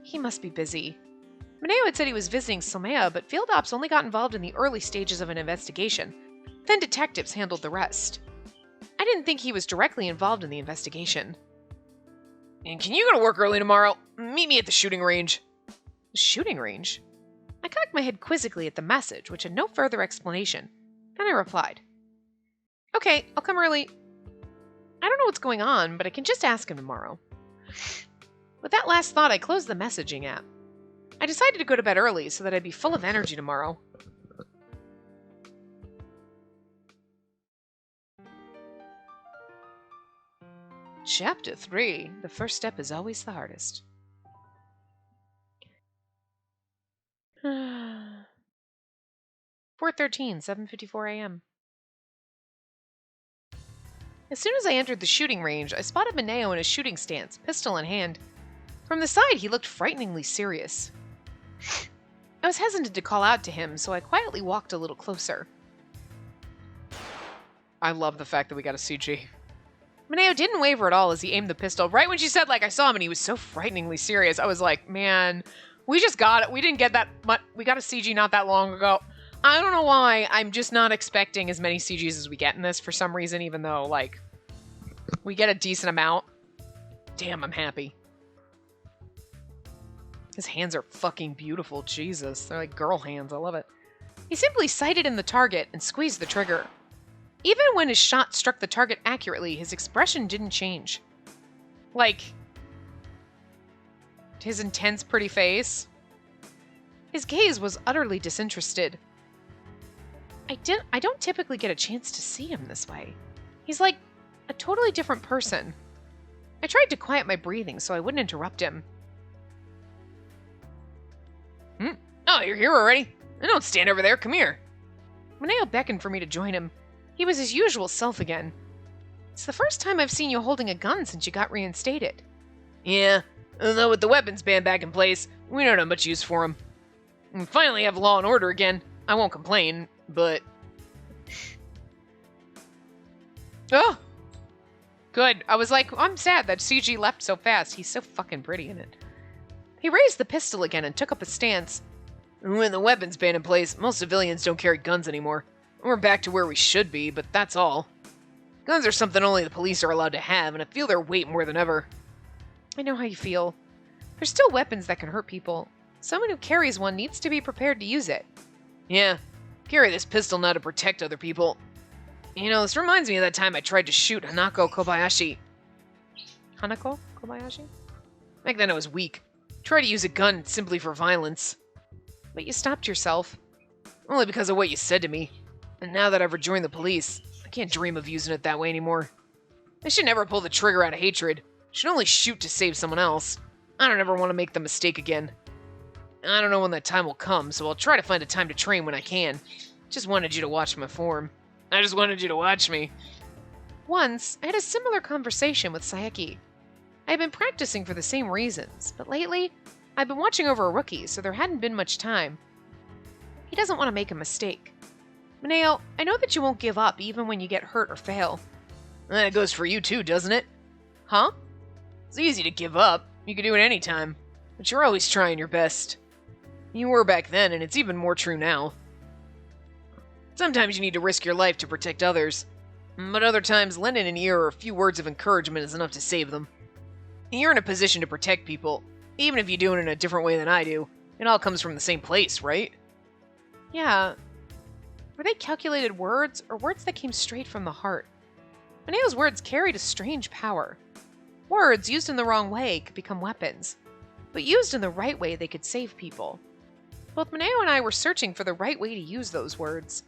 He must be busy. Mineo had said he was visiting Somea, but field ops only got involved in the early stages of an investigation. Then detectives handled the rest. I didn't think he was directly involved in the investigation. And can you go to work early tomorrow? Meet me at the shooting range. Shooting range? I cocked my head quizzically at the message, which had no further explanation. Then I replied, "Okay, I'll come early. I don't know what's going on, but I can just ask him tomorrow." With that last thought, I closed the messaging app. I decided to go to bed early so that I'd be full of energy tomorrow. Chapter 3. The first step is always the hardest. 4:13, 7:54 a.m. As soon as I entered the shooting range, I spotted Mineo in his shooting stance, pistol in hand. From the side, he looked frighteningly serious. I was hesitant to call out to him, so I quietly walked a little closer. I love the fact that we got a CG. Mineo didn't waver at all as he aimed the pistol. Right when she said, I saw him and he was so frighteningly serious, I was like, man, we just got it. We didn't get that much. We got a CG not that long ago. I don't know why. I'm just not expecting as many CGs as we get in this for some reason, even though, we get a decent amount. Damn, I'm happy. His hands are fucking beautiful. Jesus. They're like girl hands. I love it. He simply sighted in the target and squeezed the trigger. Even when his shot struck the target accurately, his expression didn't change. His intense, pretty face. His gaze was utterly disinterested. I don't typically get a chance to see him this way. He's like a totally different person. I tried to quiet my breathing so I wouldn't interrupt him. Oh, you're here already? Don't stand over there. Come here. Mineo beckoned for me to join him. He was his usual self again. It's the first time I've seen you holding a gun since you got reinstated. Yeah, although with the weapons ban back in place, we don't have much use for them. We finally have law and order again. I won't complain, but... Oh! Good. I was like, I'm sad that CG left so fast. He's so fucking pretty in it. He raised the pistol again and took up a stance. When the weapons ban in place, most civilians don't carry guns anymore. We're back to where we should be, but that's all. Guns are something only the police are allowed to have, and I feel their weight more than ever. I know how you feel. There's still weapons that can hurt people. Someone who carries one needs to be prepared to use it. Yeah, carry this pistol now to protect other people. This reminds me of that time I tried to shoot Hanako Kobayashi. Hanako Kobayashi? Back then I was weak. Tried to use a gun simply for violence. But you stopped yourself. Only because of what you said to me. And now that I've rejoined the police, I can't dream of using it that way anymore. I should never pull the trigger out of hatred. I should only shoot to save someone else. I don't ever want to make the mistake again. I don't know when that time will come, so I'll try to find a time to train when I can. Just wanted you to watch my form. I just wanted you to watch me. Once, I had a similar conversation with Saeki. I had been practicing for the same reasons, but lately, I've been watching over a rookie, so there hadn't been much time. He doesn't want to make a mistake. Mineo, I know that you won't give up even when you get hurt or fail. That goes for you too, doesn't it? Huh? It's easy to give up. You can do it anytime. But you're always trying your best. You were back then, and it's even more true now. Sometimes you need to risk your life to protect others. But other times, lending an ear or a few words of encouragement is enough to save them. You're in a position to protect people, even if you do it in a different way than I do. It all comes from the same place, right? Yeah. Were they calculated words, or words that came straight from the heart? Mineo's words carried a strange power. Words used in the wrong way could become weapons, but used in the right way they could save people. Both Mineo and I were searching for the right way to use those words.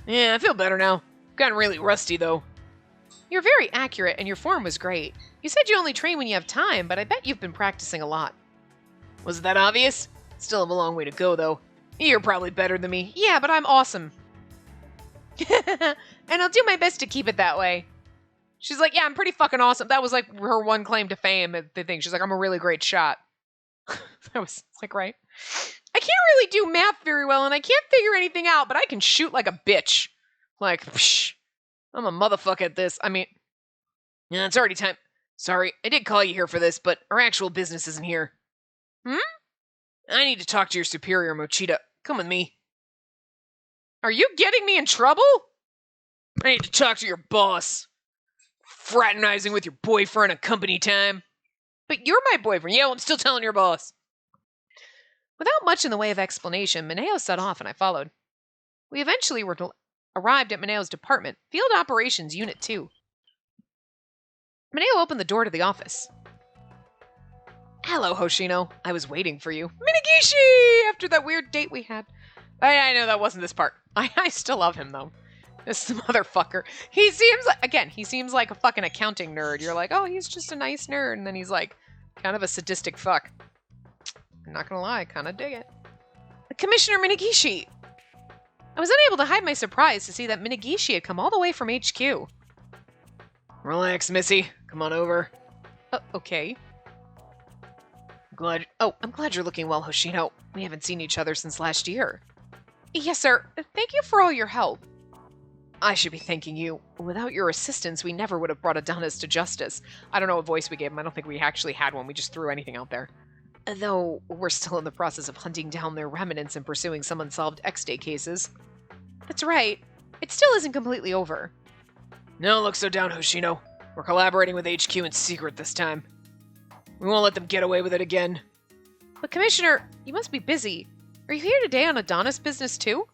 Yeah, I feel better now. Gotten really rusty, though. You're very accurate, and your form was great. You said you only train when you have time, but I bet you've been practicing a lot. Was that obvious? Still have a long way to go, though. You're probably better than me. Yeah, but I'm awesome. And I'll do my best to keep it that way. She's like, yeah, I'm pretty fucking awesome. That was like her one claim to fame at the thing. She's like, I'm a really great shot. That was like, right? I can't really do math very well, and I can't figure anything out, but I can shoot like a bitch. Like, psh, I'm a motherfucker at this. I mean, yeah, it's already time. Sorry, I did call you here for this, but our actual business isn't here. I need to talk to your superior, Mochita. Come with me. Are you getting me in trouble? I need to talk to your boss. Fraternizing with your boyfriend on company time. But you're my boyfriend. Yeah, well, I'm still telling your boss. Without much in the way of explanation, Mineo set off and I followed. We eventually arrived at Mineo's department, Field Operations Unit 2. Mineo opened the door to the office. Hello, Hoshino. I was waiting for you. Minagishi! After that weird date we had. I know that wasn't this part. I still love him, though. This motherfucker. He seems like a fucking accounting nerd. You're like, oh, he's just a nice nerd. And then he's like, kind of a sadistic fuck. I'm not gonna lie, I kind of dig it. Commissioner Minagishi! I was unable to hide my surprise to see that Minagishi had come all the way from HQ. Relax, Missy. Come on over. Okay. I'm glad you're looking well, Hoshino. We haven't seen each other since last year. Yes, sir. Thank you for all your help. I should be thanking you. Without your assistance, we never would have brought Adonis to justice. I don't know what voice we gave him. I don't think we actually had one. We just threw anything out there. Though we're still in the process of hunting down their remnants and pursuing some unsolved X-Day cases. That's right. It still isn't completely over. No, look so down, Hoshino. We're collaborating with HQ in secret this time. We won't let them get away with it again. But Commissioner, you must be busy. Are you here today on Adonis business too?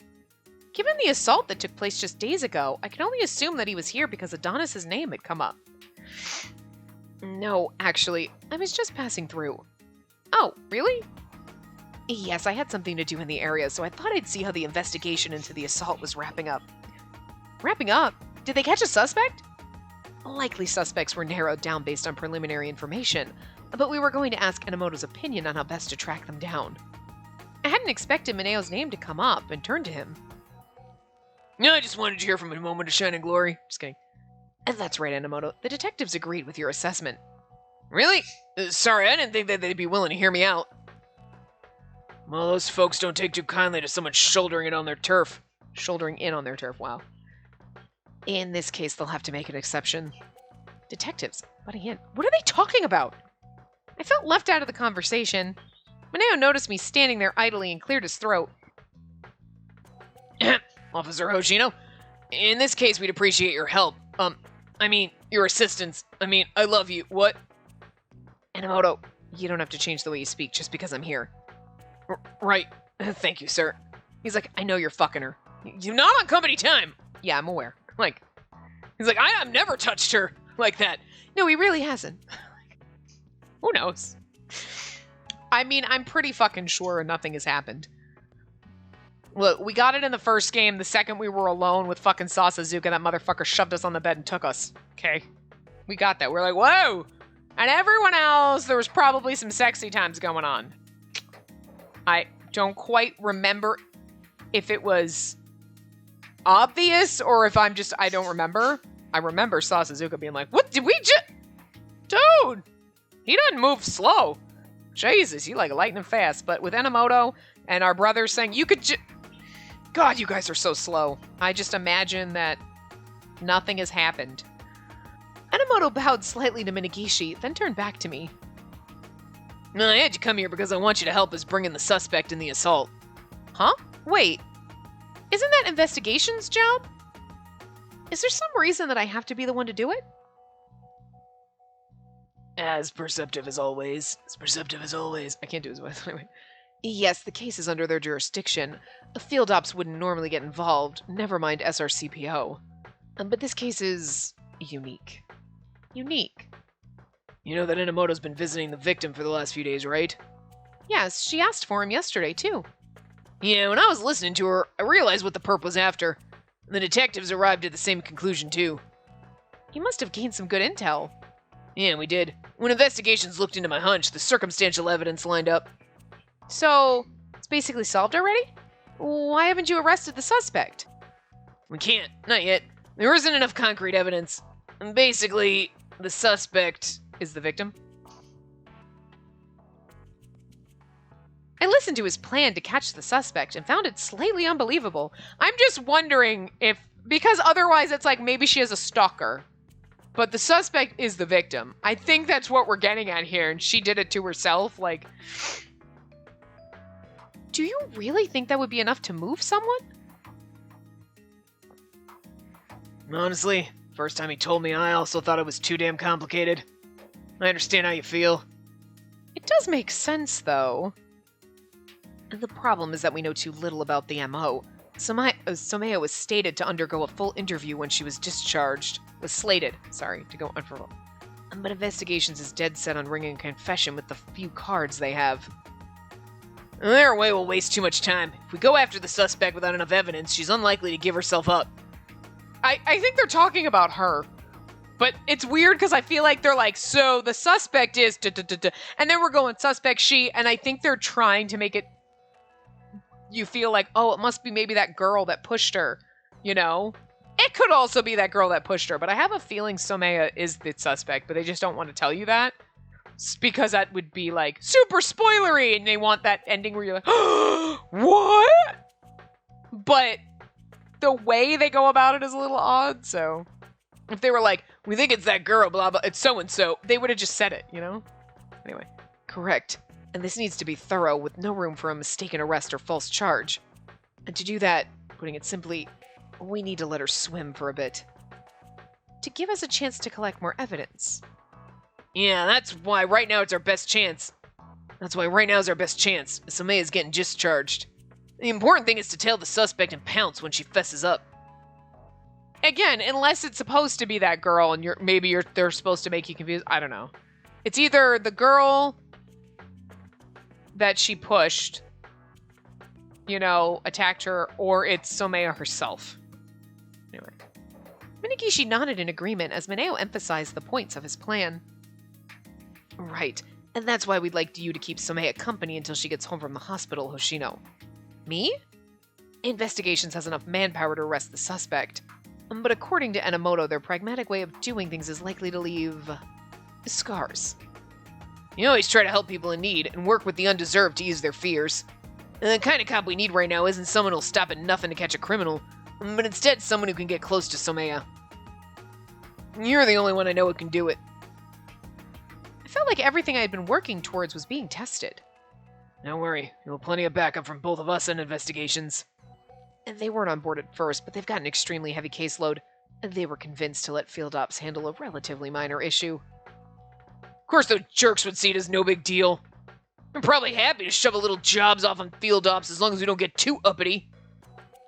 Given the assault that took place just days ago, I can only assume that he was here because Adonis's name had come up. No, actually, I was just passing through. Oh, really? Yes, I had something to do in the area, so I thought I'd see how the investigation into the assault was wrapping up. Wrapping up? Did they catch a suspect? Likely suspects were narrowed down based on preliminary information, but we were going to ask Enomoto's opinion on how best to track them down. I hadn't expected Mineo's name to come up and turn to him. No, I just wanted to hear from a moment of shining glory. Just kidding. That's right, Enomoto. The detectives agreed with your assessment. Really? Sorry, I didn't think that they'd be willing to hear me out. Well, those folks don't take too kindly to someone shouldering it on their turf. Shouldering in on their turf, wow. In this case, they'll have to make an exception. Detectives, butting in. What are they talking about? I felt left out of the conversation. Mineo noticed me standing there idly and cleared his throat. Officer Hoshino, in this case, we'd appreciate your help. Your assistance. I love you. What? Enomoto, you don't have to change the way you speak just because I'm here. Right. Thank you, sir. He's like, I know you're fucking her. You're not on company time. Yeah, I'm aware. He's like, I've never touched her like that. No, he really hasn't. Who knows? I'm pretty fucking sure nothing has happened. Look, we got it in the first game. The second we were alone with fucking Sasazuka, that motherfucker shoved us on the bed and took us. Okay? We got that. We're like, whoa! And everyone else, there was probably some sexy times going on. I don't quite remember if it was obvious or if I don't remember. I remember Sasazuka being like, what did we just... Dude! He doesn't move slow. Jesus, he like lightning fast. But with Enomoto and our brothers saying, you could God, you guys are so slow. I just imagine that nothing has happened. Enomoto bowed slightly to Minagishi, then turned back to me. No, I had you come here because I want you to help us bring in the suspect in the assault. Huh? Wait. Isn't that investigation's job? Is there some reason that I have to be the one to do it? As perceptive as always. As perceptive as always. I can't do his voice anyway. Yes, the case is under their jurisdiction. Field ops wouldn't normally get involved, never mind SRCPO. But this case is unique. Unique. You know that Enomoto's been visiting the victim for the last few days, right? Yes, she asked for him yesterday, too. Yeah, when I was listening to her, I realized what the perp was after. The detectives arrived at the same conclusion, too. You must have gained some good intel. Yeah, we did. When investigations looked into my hunch, the circumstantial evidence lined up. So, it's basically solved already? Why haven't you arrested the suspect? We can't. Not yet. There isn't enough concrete evidence. And basically, the suspect is the victim. I listened to his plan to catch the suspect and found it slightly unbelievable. I'm just wondering if, because otherwise it's like maybe she has a stalker, but the suspect is the victim. I think that's what we're getting at here, and she did it to herself, like... Do you really think that would be enough to move someone? Honestly, first time he told me, I also thought it was too damn complicated. I understand how you feel. It does make sense, though. The problem is that we know too little about the MO. Somaya was stated to undergo a full interview when she was discharged. Was slated, to go unfurled. But investigations is dead set on ringing a confession with the few cards they have. Their way will waste too much time. If we go after the suspect without enough evidence, she's unlikely to give herself up. I think they're talking about her. But it's weird because I feel like they're like, so the suspect is and then we're going suspect she, and I think they're trying to make it you feel like, oh, it must be maybe that girl that pushed her, you know? It could also be that girl that pushed her, but I have a feeling Somaya is the suspect, but they just don't want to tell you that. Because that would be like super spoilery, and they want that ending where you're like, oh, what? But the way they go about it is a little odd, so if they were like, we think it's that girl, blah, blah, it's so-and-so, they would have just said it, you know? Anyway, correct. And this needs to be thorough, with no room for a mistaken arrest or false charge. And to do that, putting it simply, we need to let her swim for a bit. To give us a chance to collect more evidence. Yeah, that's why right now it's our best chance. Somaya's getting discharged. The important thing is to tail the suspect and pounce when she fesses up. Again, unless it's supposed to be that girl and they're supposed to make you confused. I don't know. It's either the girl that she pushed, attacked her, or it's Somaya herself. Anyway. Minagishi nodded in agreement as Mineo emphasized the points of his plan. Right, and that's why we'd like you to keep Somaya company until she gets home from the hospital, Hoshino. Me? Investigations has enough manpower to arrest the suspect. But according to Enomoto, their pragmatic way of doing things is likely to leave scars. You always try to help people in need and work with the undeserved to ease their fears. And the kind of cop we need right now isn't someone who'll stop at nothing to catch a criminal, but instead someone who can get close to Somaya. You're the only one I know who can do it. I felt like everything I had been working towards was being tested. Don't worry, you'll have plenty of backup from both of us and investigations. And they weren't on board at first, but they've got an extremely heavy caseload. They were convinced to let field ops handle a relatively minor issue. Of course those jerks would see it as no big deal. I'm probably happy to shove a little jobs off on field ops as long as we don't get too uppity.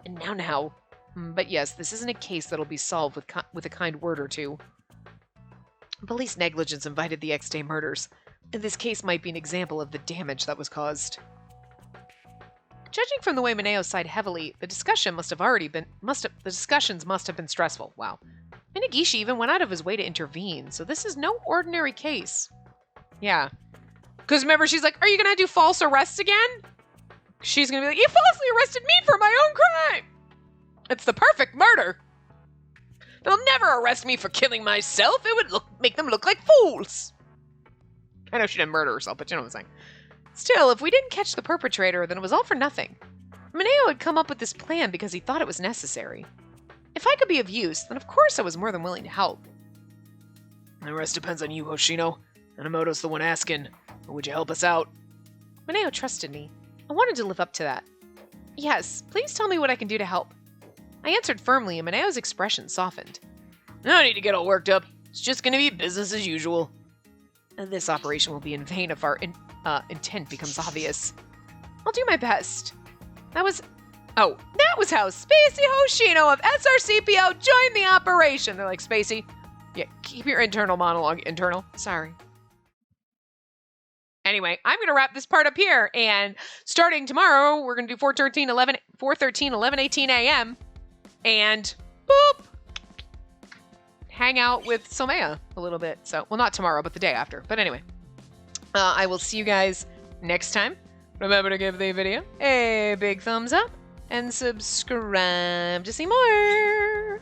And now. But yes, this isn't a case that'll be solved with a kind word or two. Police negligence invited the X-Day murders, and this case might be an example of the damage that was caused. Judging from the way Mineo sighed heavily, the discussions must have been stressful. Wow. Minagishi even went out of his way to intervene, so this is no ordinary case. Yeah. Because remember, she's like, are you going to do false arrests again? She's going to be like, you falsely arrested me for my own crime! It's the perfect murder! They'll never arrest me for killing myself. It would make them look like fools. I know she didn't murder herself, but you know what I'm saying. Still, if we didn't catch the perpetrator, then it was all for nothing. Mineo had come up with this plan because he thought it was necessary. If I could be of use, then of course I was more than willing to help. The rest depends on you, Hoshino. Enomoto's the one asking. Would you help us out? Mineo trusted me. I wanted to live up to that. Yes, please tell me what I can do to help. I answered firmly, and Mineo's expression softened. No need to get all worked up. It's just going to be business as usual. And this operation will be in vain if our intent becomes obvious. I'll do my best. That was how Spacey Hoshino of SRCPO joined the operation. They're like, Spacey, yeah, keep your internal monologue internal. Sorry. Anyway, I'm going to wrap this part up here, and starting tomorrow, we're going to do 4:13, 11:18 a.m., and boop, hang out with Somaya a little bit. So, well, not tomorrow, but the day after. But anyway, I will see you guys next time. Remember to give the video a big thumbs up and subscribe to see more.